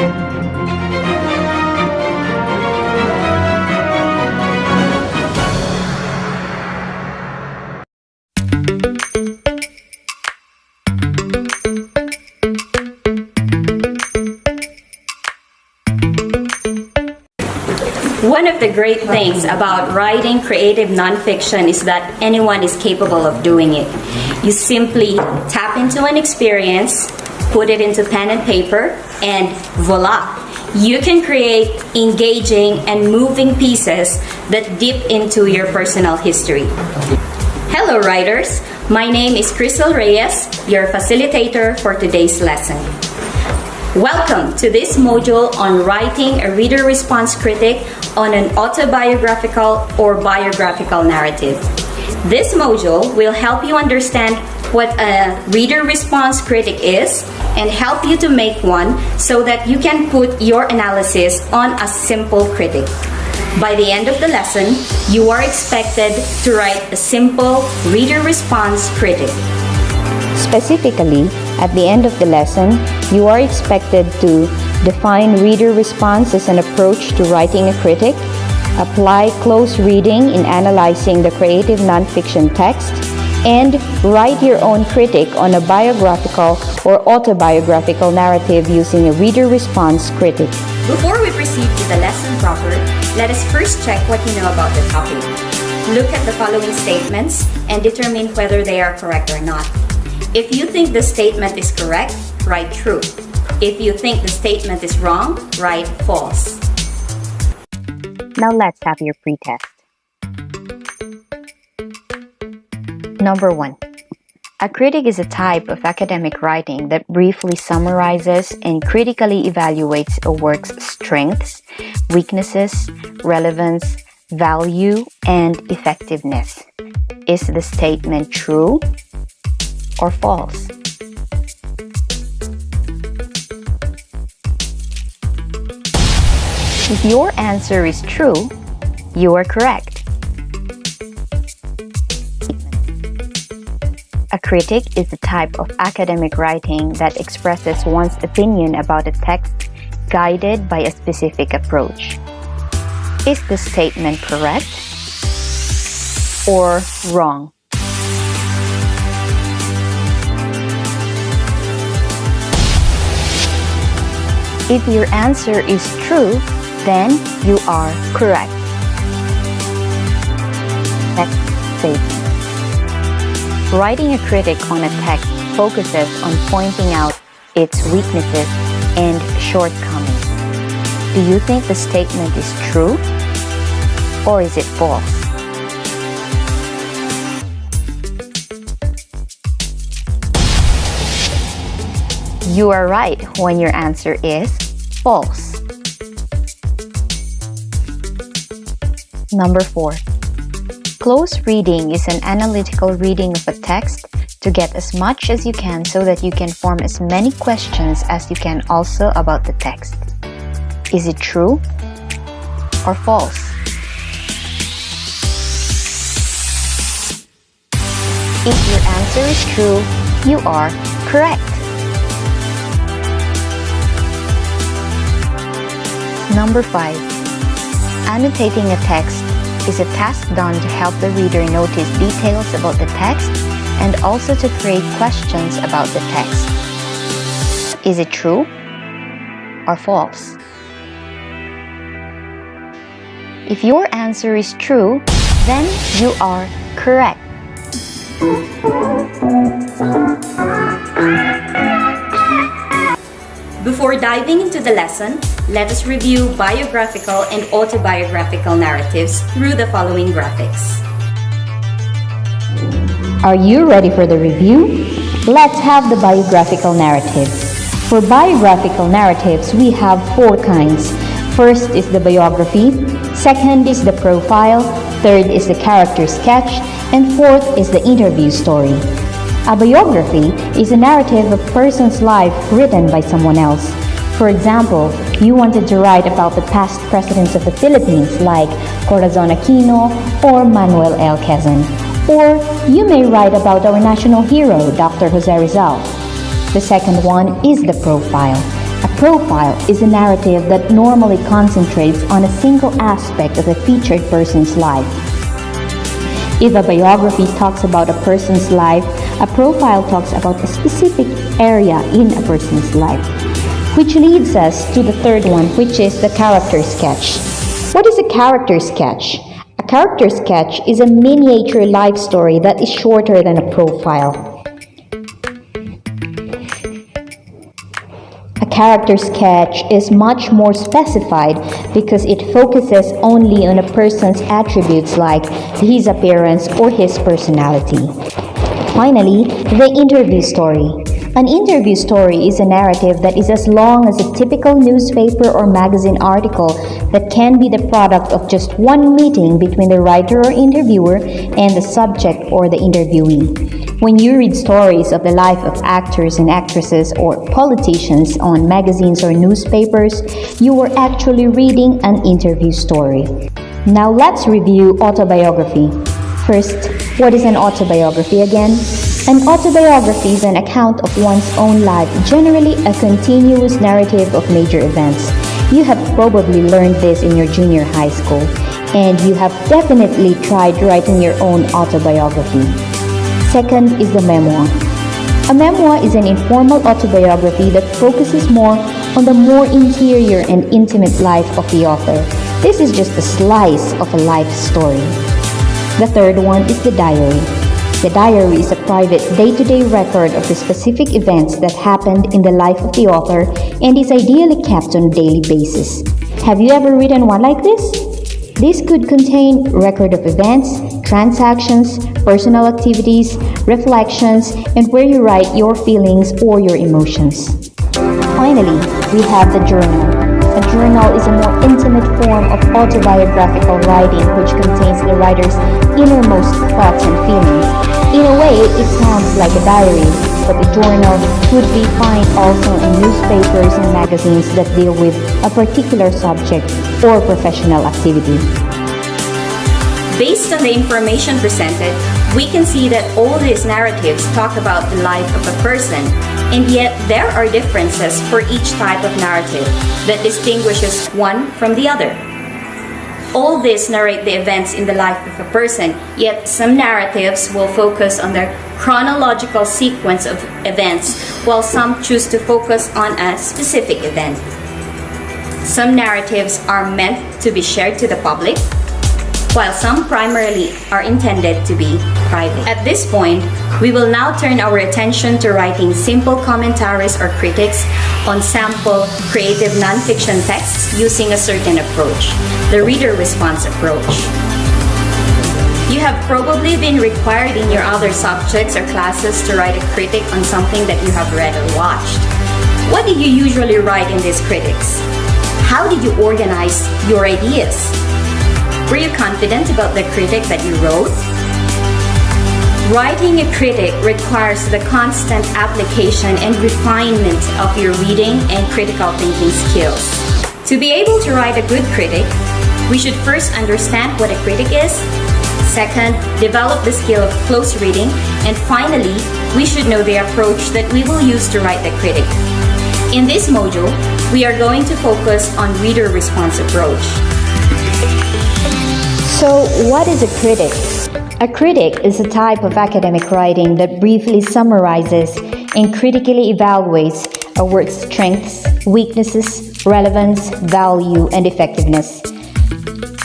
One of the great things about writing creative nonfiction is that anyone is capable of doing it. You simply tap into an experience, put it into pen and paper, and voila! You can create engaging and moving pieces that dip into your personal history. Hello writers! My name is Krystle Reyes, your facilitator for today's lesson. Welcome to this module on writing a reader response critic on an autobiographical or biographical narrative. This module will help you understand what a reader response critic is and help you to make one so that you can put your analysis on a simple critic. By the end of the lesson, you are expected to write a simple reader response critic. Specifically, at the end of the lesson, you are expected to define reader response as an approach to writing a critic, apply close reading in analyzing the creative nonfiction text, and write your own critic on a biographical or autobiographical narrative using a reader response critic. Before we proceed to the lesson proper, let us first check what you know about the topic. Look at the following statements and determine whether they are correct or not. If you think the statement is correct, write true. If you think the statement is wrong, write false. Now let's have your pretest. Number 1. A critic is a type of academic writing that briefly summarizes and critically evaluates a work's strengths, weaknesses, relevance, value, and effectiveness. Is the statement true or false? If your answer is true, you are correct. A critic is a type of academic writing that expresses one's opinion about a text guided by a specific approach. Is the statement correct or wrong? If your answer is true, then you are correct. Next statement. Writing a critic on a text focuses on pointing out its weaknesses and shortcomings. Do you think the statement is true or is it false? You are right when your answer is false. Number 4. Close reading is an analytical reading of a text to get as much as you can so that you can form as many questions as you can also about the text. Is it true or false? If your answer is true, you are correct. Number 5. Annotating a text is a task done to help the reader notice details about the text and also to create questions about the text. Is it true or false? If your answer is true, then you are correct. Before diving into the lesson, let us review biographical and autobiographical narratives through the following graphics. Are you ready for the review? Let's have the biographical narratives. For biographical narratives, we have 4 kinds. First is the biography, second is the profile, third is the character sketch, and fourth is the interview story. A biography is a narrative of a person's life written by someone else. For example, you wanted to write about the past presidents of the Philippines like Corazon Aquino or Manuel L. Quezon. Or you may write about our national hero, Dr. Jose Rizal. The second one is the profile. A profile is a narrative that normally concentrates on a single aspect of a featured person's life. If a biography talks about a person's life, a profile talks about a specific area in a person's life. Which leads us to the third one, which is the character sketch. What is a character sketch? A character sketch is a miniature life story that is shorter than a profile. A character sketch is much more specified because it focuses only on a person's attributes like his appearance or his personality. Finally, the interview story. An interview story is a narrative that is as long as a typical newspaper or magazine article that can be the product of just one meeting between the writer or interviewer and the subject or the interviewee. When you read stories of the life of actors and actresses or politicians on magazines or newspapers, you are actually reading an interview story. Now let's review autobiography. First, what is an autobiography again? An autobiography is an account of one's own life, generally a continuous narrative of major events. You have probably learned this in your junior high school, and you have definitely tried writing your own autobiography. Second is the memoir. A memoir is an informal autobiography that focuses more on the more interior and intimate life of the author. This is just a slice of a life story. The third one is the diary. The diary is a private day-to-day record of the specific events that happened in the life of the author and is ideally kept on a daily basis. Have you ever written one like this? This could contain record of events, transactions, personal activities, reflections, and where you write your feelings or your emotions. Finally, we have the journal. A journal is a more intimate form of autobiographical writing which contains the writer's innermost thoughts and feelings. In a way, it sounds like a diary, but a journal would be found also in newspapers and magazines that deal with a particular subject or professional activity. Based on the information presented, we can see that all these narratives talk about the life of a person, and yet there are differences for each type of narrative that distinguishes one from the other. All these narrate the events in the life of a person, yet some narratives will focus on their chronological sequence of events, while some choose to focus on a specific event. Some narratives are meant to be shared to the public, while some primarily are intended to be private. At this point, we will now turn our attention to writing simple commentaries or critiques on sample creative nonfiction texts using a certain approach, the reader response approach. You have probably been required in your other subjects or classes to write a critic on something that you have read or watched. What did you usually write in these critiques? How did you organize your ideas? Were you confident about the critic that you wrote? Writing a critic requires the constant application and refinement of your reading and critical thinking skills. To be able to write a good critic, we should first understand what a critic is. Second, develop the skill of close reading. And finally, we should know the approach that we will use to write the critic. In this module, we are going to focus on reader response approach. So, what is a critic? A critic is a type of academic writing that briefly summarizes and critically evaluates a work's strengths, weaknesses, relevance, value, and effectiveness.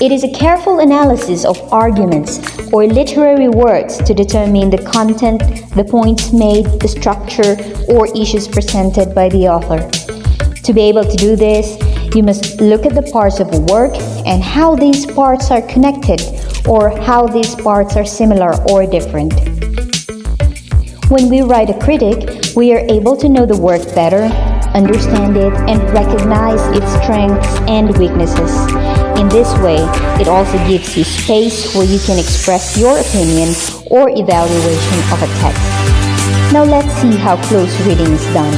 It is a careful analysis of arguments or literary works to determine the content, the points made, the structure, or issues presented by the author. To be able to do this, you must look at the parts of a work and how these parts are connected or how these parts are similar or different. When we write a critic, we are able to know the work better, understand it, and recognize its strengths and weaknesses. In this way, it also gives you space where you can express your opinion or evaluation of a text. Now let's see how close reading is done.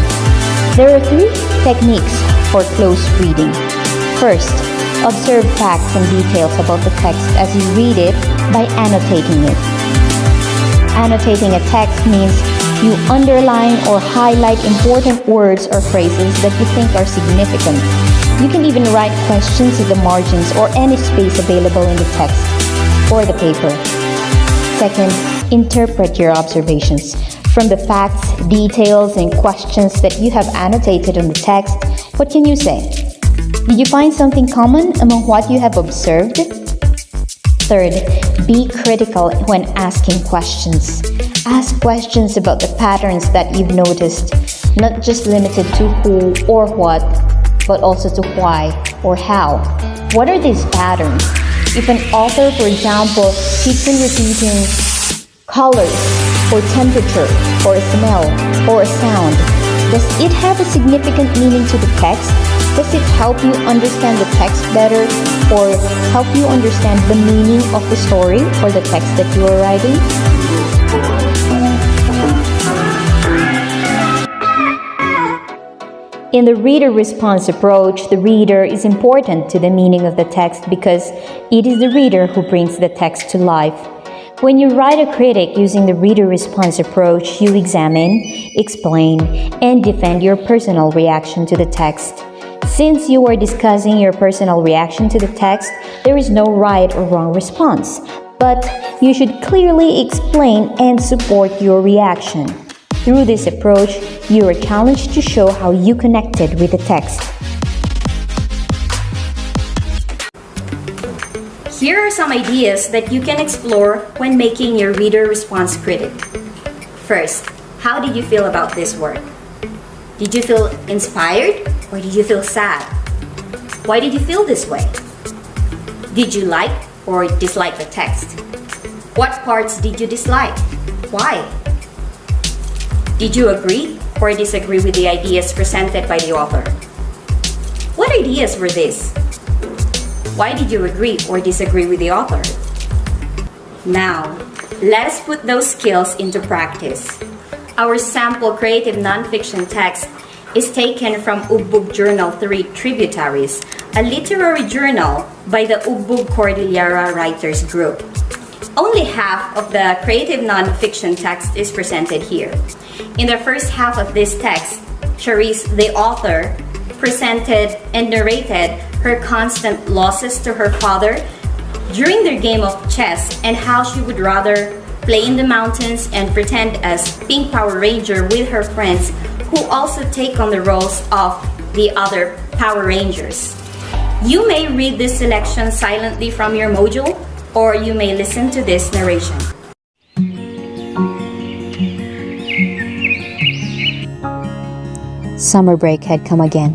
There are 3 techniques for close reading. First, observe facts and details about the text as you read it by annotating it. Annotating a text means You underline or highlight important words or phrases that you think are significant. You can even write questions in the margins or any space available in the text or the paper. Second, interpret your observations. From the facts, details, and questions that you have annotated on the text, what can you say? Did you find something common among what you have observed? Third, be critical when asking questions. Ask questions about the patterns that you've noticed, not just limited to who or what, but also to why or how. What are these patterns? If an author, for example, keeps on repeating colors or temperature or a smell or a sound, does it have a significant meaning to the text? Does it help you understand the text better or help you understand the meaning of the story or the text that you are writing? In the reader response approach, the reader is important to the meaning of the text because it is the reader who brings the text to life. When you write a critic using the reader response approach, you examine, explain, and defend your personal reaction to the text. Since you are discussing your personal reaction to the text, there is no right or wrong response, but you should clearly explain and support your reaction. Through this approach, you are challenged to show how you connected with the text. Here are some ideas that you can explore when making your reader response critic. First, how did you feel about this work? Did you feel inspired or did you feel sad? Why did you feel this way? Did you like or dislike the text? What parts did you dislike? Why? Did you agree or disagree with the ideas presented by the author? What ideas were these? Why did you agree or disagree with the author? Now, let us put those skills into practice. Our sample creative nonfiction text is taken from Ugbug Journal 3 Tributaries, a literary journal by the Ugbug Cordillera Writers Group. Only half of the creative nonfiction text is presented here. In the first half of this text, Charisse, the author, presented and narrated her constant losses to her father during their game of chess and how she would rather play in the mountains and pretend as Pink Power Ranger with her friends who also take on the roles of the other Power Rangers. You may read this selection silently from your module, or you may listen to this narration. Summer break had come again.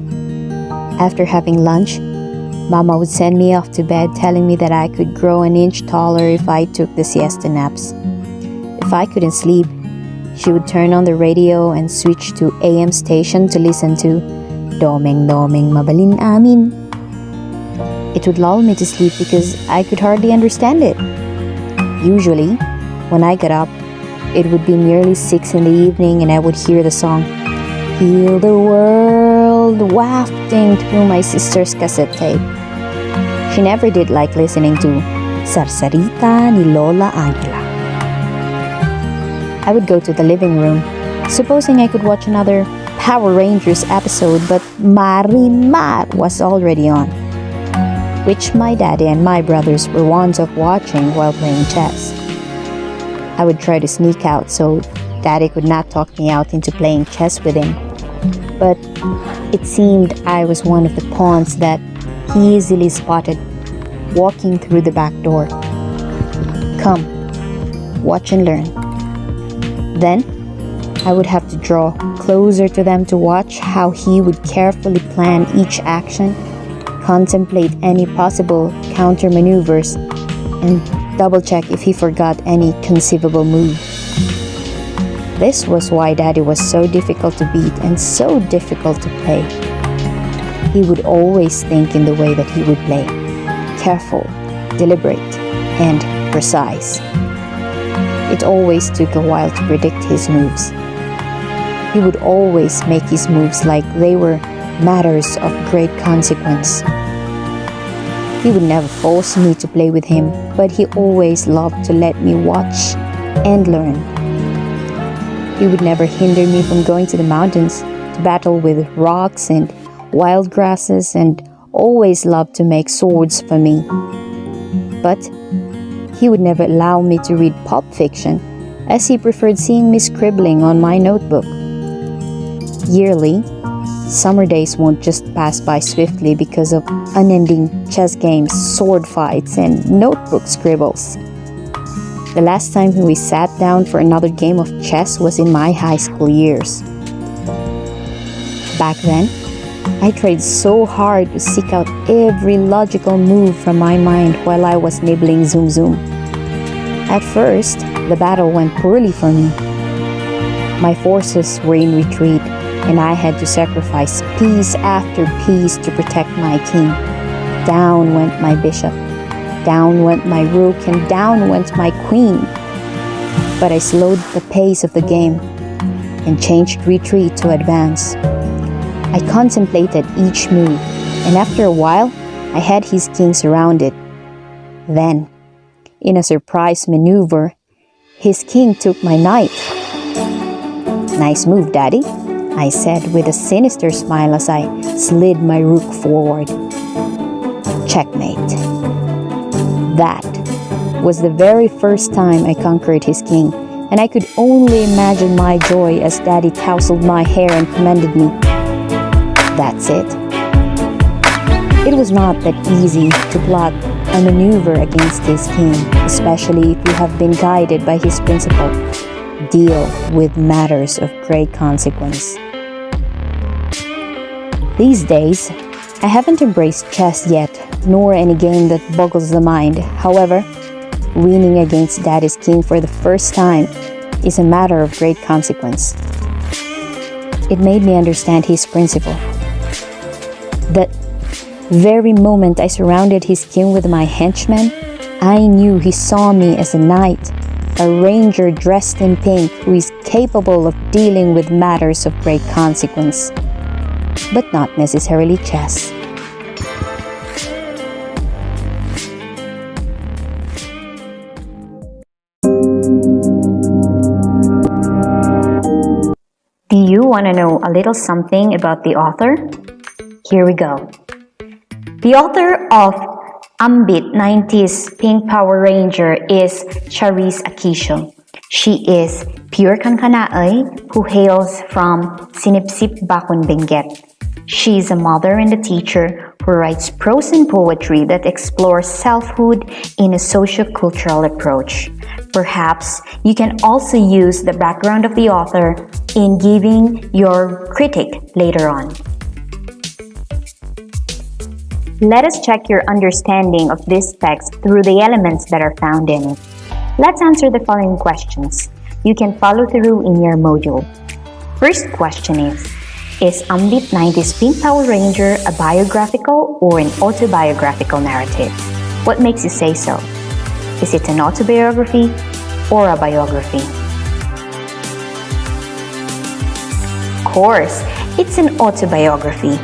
After having lunch, Mama would send me off to bed telling me that I could grow an inch taller if I took the siesta naps. If I couldn't sleep, she would turn on the radio and switch to AM station to listen to Domeng Domeng Mabalin Amin. It would lull me to sleep because I could hardly understand it. Usually, when I got up, it would be nearly 6 in the evening and I would hear the song Heal the World wafting through my sister's cassette tape. She never did like listening to Sarsarita ni Lola Aguila. I would go to the living room, supposing I could watch another Power Rangers episode, but Marimar was already on, which my daddy and my brothers were fond of watching while playing chess. I would try to sneak out so Daddy could not talk me out into playing chess with him, but it seemed I was one of the pawns that he easily spotted walking through the back door. Come, watch and learn. Then, I would have to draw closer to them to watch how he would carefully plan each action, contemplate any possible counter maneuvers, and double-check if he forgot any conceivable move. This was why Daddy was so difficult to beat and so difficult to play. He would always think in the way that he would play, careful, deliberate, and precise. It always took a while to predict his moves. He would always make his moves like they were matters of great consequence. He would never force me to play with him, but he always loved to let me watch and learn. He would never hinder me from going to the mountains to battle with rocks and wild grasses, and always loved to make swords for me. But he would never allow me to read pulp fiction, as he preferred seeing me scribbling on my notebook. Yearly, summer days won't just pass by swiftly because of unending chess games, sword fights, and notebook scribbles. The last time we sat down for another game of chess was in my high school years. Back then, I tried so hard to seek out every logical move from my mind while I was nibbling Zoom Zoom. At first, the battle went poorly for me. My forces were in retreat, and I had to sacrifice piece after piece to protect my king. Down went my bishop, down went my rook, and down went my queen. But I slowed the pace of the game and changed retreat to advance. I contemplated each move, and after a while, I had his king surrounded. Then, in a surprise maneuver, his king took my knight. "Nice move, Daddy," I said with a sinister smile as I slid my rook forward. Checkmate. That was the very first time I conquered his king, and I could only imagine my joy as Daddy tousled my hair and commended me. That's it. It was not that easy to plot a maneuver against his king, especially if you have been guided by his principle: deal with matters of great consequence. These days, I haven't embraced chess yet, nor any game that boggles the mind. However, winning against Daddy's king for the first time is a matter of great consequence. It made me understand his principle. The very moment I surrounded his king with my henchmen, I knew he saw me as a knight, a ranger dressed in pink who is capable of dealing with matters of great consequence, but not necessarily chess. Do you want to know a little something about the author? Here we go. The author of Ambit 90s Pink Power Ranger is Reyes. She is pure Kankanaay who hails from Sinipsip Bakun Benguet. She is a mother and a teacher who writes prose and poetry that explores selfhood in a socio-cultural approach. Perhaps you can also use the background of the author in giving your critique later on. Let us check your understanding of this text through the elements that are found in it. Let's answer the following questions. You can follow through in your module. First question is Ambit 90s Pink Power Ranger a biographical or an autobiographical narrative? What makes you say so? Is it an autobiography or a biography? Of course, it's an autobiography.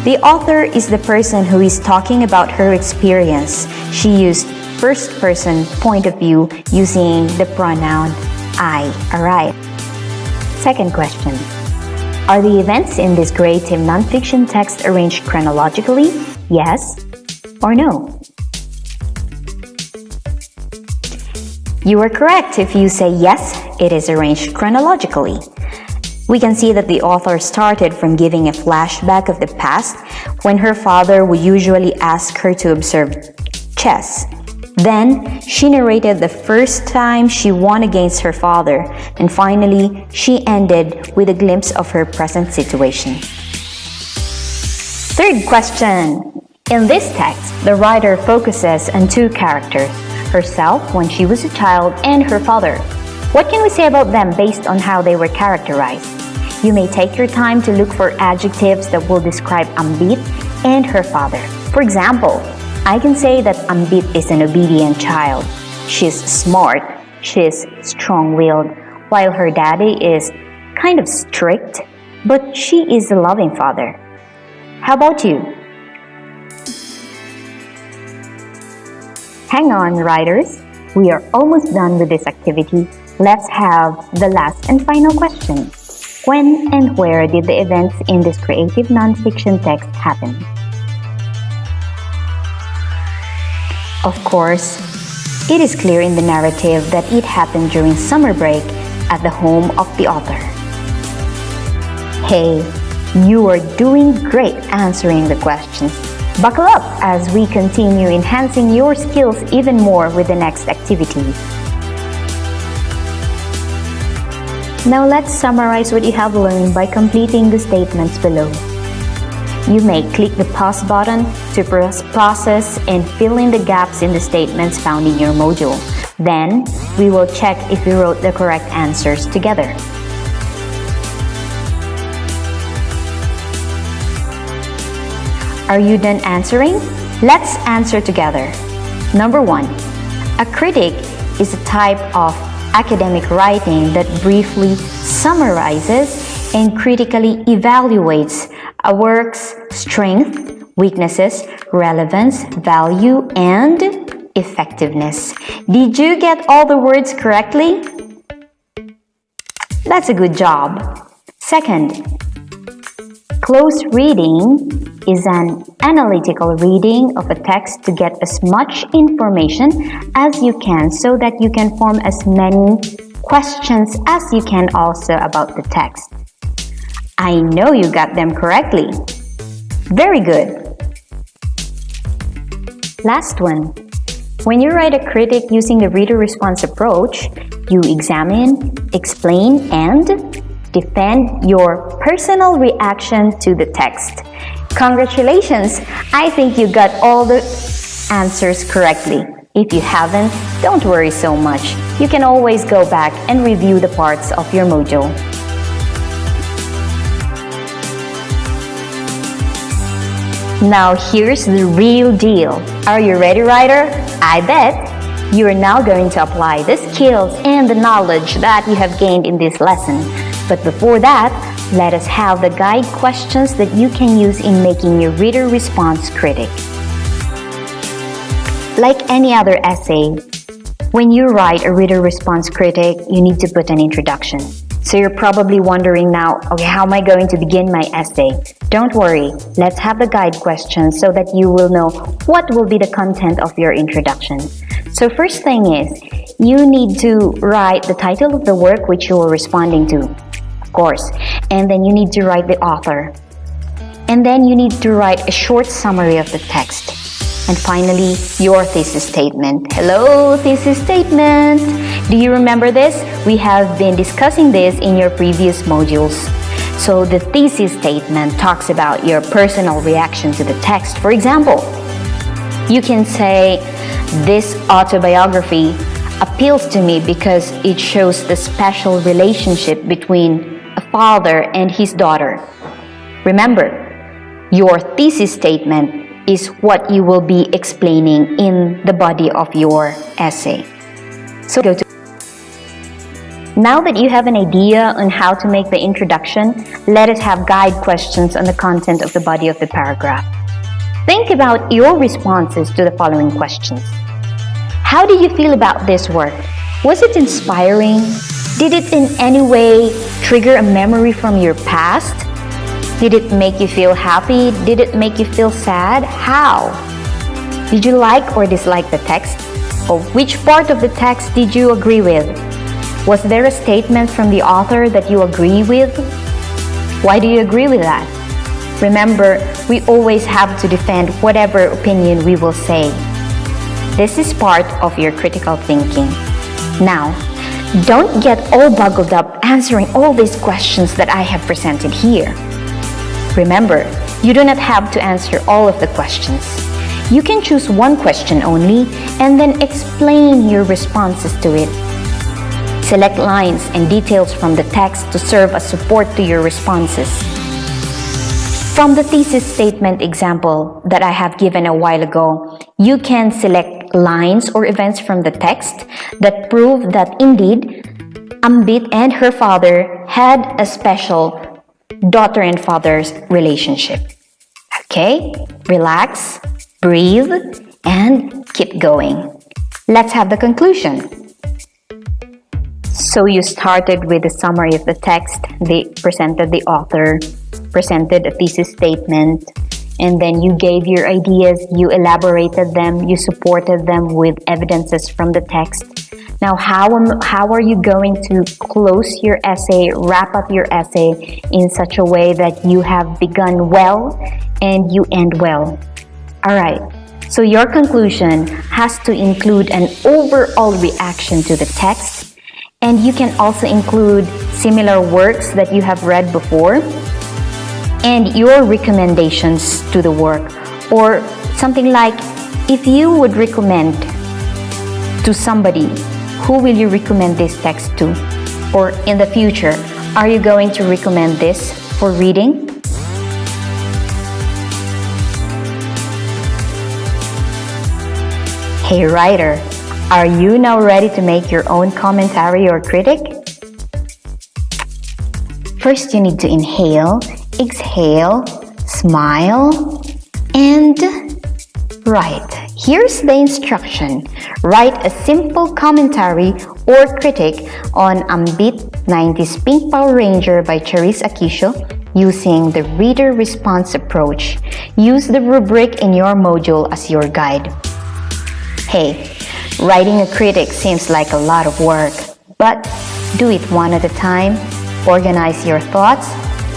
The author is the person who is talking about her experience. She used first-person point of view using the pronoun I, alright. Second question. Are the events in this creative nonfiction text arranged chronologically? Yes or no? You are correct if you say yes, it is arranged chronologically. We can see that the author started from giving a flashback of the past when her father would usually ask her to observe chess. Then, she narrated the first time she won against her father, and finally, she ended with a glimpse of her present situation. Third question. In this text, the writer focuses on two characters, herself when she was a child and her father. What can we say about them based on how they were characterized? You may take your time to look for adjectives that will describe Ambit and her father. For example, I can say that Ambit is an obedient child. She's smart, she's strong-willed, while her daddy is kind of strict, but she is a loving father. How about you? Hang on, writers. We are almost done with this activity. let's have the last and final question. When and where did the events in this creative nonfiction text happen? Of course, it is clear in the narrative that it happened during summer break at the home of the author. Hey, you are doing great answering the questions. Buckle up as we continue enhancing your skills even more with the next activity. Now let's summarize what you have learned by completing the statements below. You may click the pause button to process and fill in the gaps in the statements found in your module. Then, we will check if you wrote the correct answers together. Are you done answering? Let's answer together. Number 1. A critic is a type of academic writing that briefly summarizes and critically evaluates a work's strength, weaknesses, relevance, value, and effectiveness. Did you get all the words correctly? That's a good job. Second, close reading is an analytical reading of a text to get as much information as you can so that you can form as many questions as you can also about the text. I know you got them correctly. Very good. Last one. When you write a critic using the reader response approach, you examine, explain, and defend your personal reaction to the text. Congratulations! I think you got all the answers correctly. If you haven't, don't worry so much. You can always go back and review the parts of your module. Now here's the real deal. Are you ready, writer? I bet! You are now going to apply the skills and the knowledge that you have gained in this lesson. But before that, let us have the guide questions that you can use in making your reader response critic. Like any other essay, when you write a reader response critic, you need to put an introduction. So you're probably wondering now, okay, how am I going to begin my essay? Don't worry, let's have the guide questions so that you will know what will be the content of your introduction. So first thing is, you need to write the title of the work which you are responding to, of course, and then you need to write the author. And then you need to write a short summary of the text. And finally, your thesis statement. Hello, thesis statement! Do you remember this? We have been discussing this in your previous modules. So the thesis statement talks about your personal reaction to the text. For example, you can say, this autobiography appeals to me because it shows the special relationship between a father and his daughter. Remember, your thesis statement is what you will be explaining in the body of your essay. So now that you have an idea on how to make the introduction, let us have guide questions on the content of the body of the paragraph. Think about your responses to the following questions. How did you feel about this work? Was it inspiring? Did it in any way trigger a memory from your past? Did it make you feel happy? Did it make you feel sad? How? Did you like or dislike the text? Or which part of the text did you agree with? Was there a statement from the author that you agree with? Why do you agree with that? Remember, we always have to defend whatever opinion we will say. This is part of your critical thinking. Now, don't get all boggled up answering all these questions that I have presented here. Remember, you do not have to answer all of the questions. You can choose one question only and then explain your responses to it. Select lines and details from the text to serve as support to your responses. From the thesis statement example that I have given a while ago, you can select lines or events from the text that prove that indeed, Ambit and her father had a special daughter and father's relationship. Okay, relax, breathe, and keep going. Let's have the conclusion. So you started with a summary of the text, they presented the author, presented a thesis statement, and then you gave your ideas, you elaborated them, you supported them with evidences from the text. Now, how are you going to close your essay, wrap up your essay in such a way that you have begun well and you end well? All right, so your conclusion has to include an overall reaction to the text, and you can also include similar works that you have read before and your recommendations to the work, or something like, if you would recommend to somebody, who will you recommend this text to? Or in the future, are you going to recommend this for reading? Hey writer, are you now ready to make your own commentary or critic? First, you need to inhale, exhale, smile, and write. Here's the instruction. Write a simple commentary or critic on Ambit 90s Pink Power Ranger by Charisse Akisho using the reader response approach. Use the rubric in your module as your guide. Hey, writing a critic seems like a lot of work, but do it one at a time, organize your thoughts,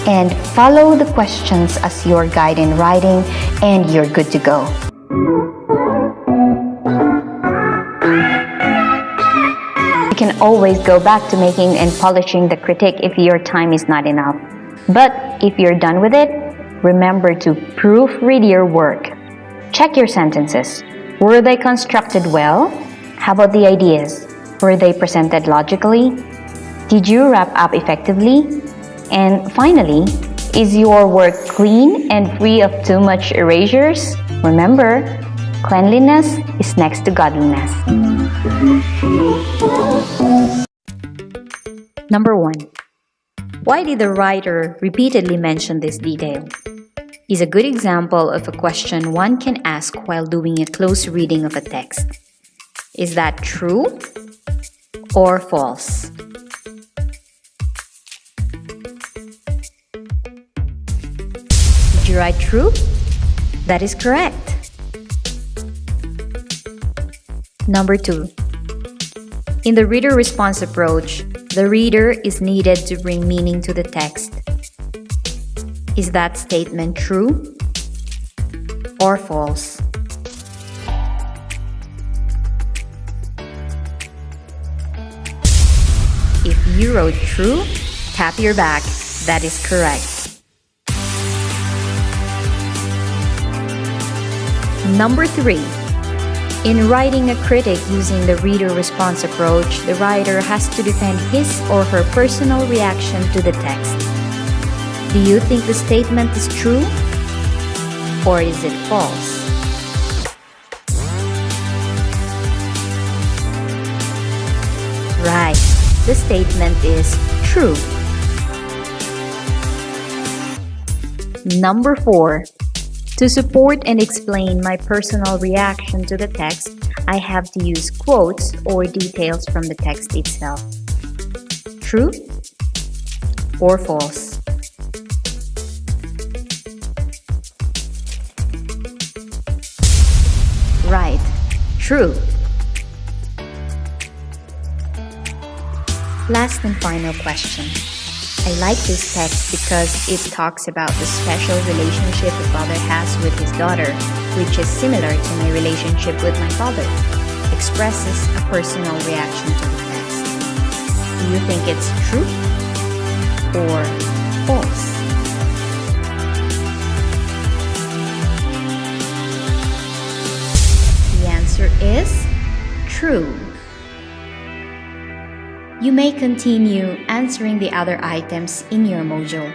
and follow the questions as your guide in writing, and you're good to go. You can always go back to making and polishing the critic if your time is not enough. But if you're done with it, remember to proofread your work. Check your sentences. Were they constructed well? How about the ideas? Were they presented logically? Did you wrap up effectively? And finally, is your work clean and free of too much erasures? Remember, cleanliness is next to godliness. Number 1. Why did the writer repeatedly mention this detail? Is a good example of a question one can ask while doing a close reading of a text. Is that true or false? Did you write true? That is correct. Number 2. In the reader response approach, the reader is needed to bring meaning to the text. Is that statement true or false? If you wrote true, tap your back. That is correct. Number 3. In writing a critic using the reader response approach, the writer has to defend his or her personal reaction to the text. Do you think the statement is true or is it false? Right, the statement is true. Number 4. To support and explain my personal reaction to the text, I have to use quotes or details from the text itself. True or false? Right, true. Last and final question. I like this text because it talks about the special relationship a father has with his daughter, which is similar to my relationship with my father. Expresses a personal reaction to the text. Do you think it's true or false? The answer is true. You may continue answering the other items in your module.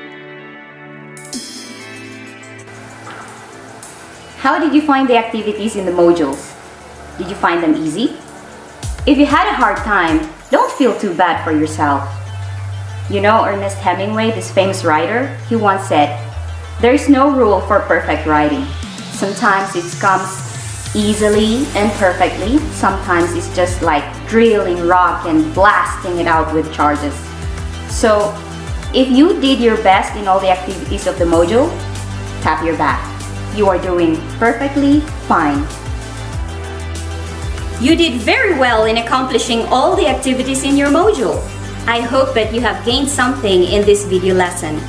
How did you find the activities in the modules? Did you find them easy? If you had a hard time, don't feel too bad for yourself. You know Ernest Hemingway, this famous writer? He once said, "There is no rule for perfect writing. Sometimes it comes easily and perfectly. Sometimes it's just like drilling rock and blasting it out with charges. So if you did your best in all the activities of the module, tap your back. You are doing perfectly fine. You did very well in accomplishing all the activities in your module. I hope that you have gained something in this video lesson.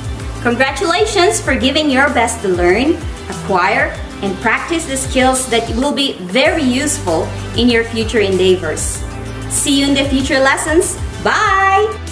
Congratulations for giving your best to learn, acquire, and practice the skills that will be very useful in your future endeavors. See you in the future lessons. Bye!